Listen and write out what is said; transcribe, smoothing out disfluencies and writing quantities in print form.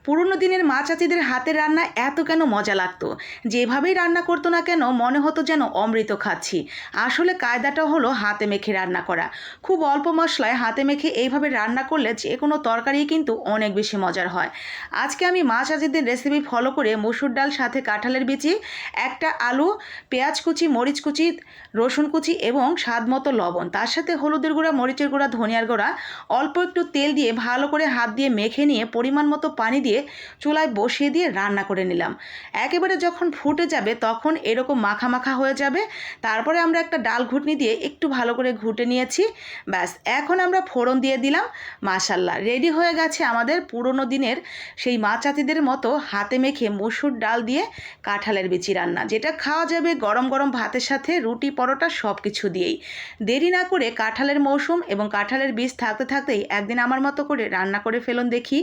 পুরনো দিনের মা চাচিদের হাতের রান্না এত কেন মজা লাগতো। যেভাবেই রান্না করতো না কেন মনে হতো যেন অমৃত খাচ্ছি। আসলে কায়দাটা হলো হাতে মেখে রান্না করা। খুব অল্প মশলায় হাতে মেখে এইভাবে রান্না করলে যে কোনো তরকারি কিন্তু অনেক বেশি মজার হয়। আজকে আমি মা চাচিদের রেসিপি ফলো করে মসুর ডাল, সাথে কাঁঠালের বিচি, একটা আলু, পেঁয়াজ কুচি, মরিচ কুচি, রসুন কুচি এবং স্বাদ মতো লবণ, তার সাথে হলুদের গুঁড়া, মরিচের গুঁড়া, ধনিয়ার গুঁড়া, অল্প একটু তেল দিয়ে ভালো করে হাত দিয়ে মেখে নিয়ে পরিমাণ মতো পানি দিয়ে চুলায় বসিয়ে দিয়ে রান্না করে নিলাম। একেবারে যখন ফুটে যাবে তখন এরকম মাখা মাখা হয়ে যাবে। তারপরে আমরা একটা ডাল ঘুটনি দিয়ে একটু ভালো করে ঘুটে নিয়েছি। ব্যাস, এখন আমরা ফোড়ন দিয়ে দিলাম। মাশাল্লাহ, রেডি হয়ে গেছে আমাদের পুরনো দিনের সেই মা চাচিদের মতো হাতে মেখে মসুর ডাল দিয়ে কাঁঠালের বিচি রান্না, যেটা খাওয়া যাবে গরম গরম ভাতের সাথে, রুটি, পরোটা সব কিছু দিয়েই। দেরি না করে কাঁঠালের মৌসুম এবং কাঁঠালের বীজ থাকতে থাকতেই একদিন আমার মতো করে রান্না করে ফেলুন দেখি।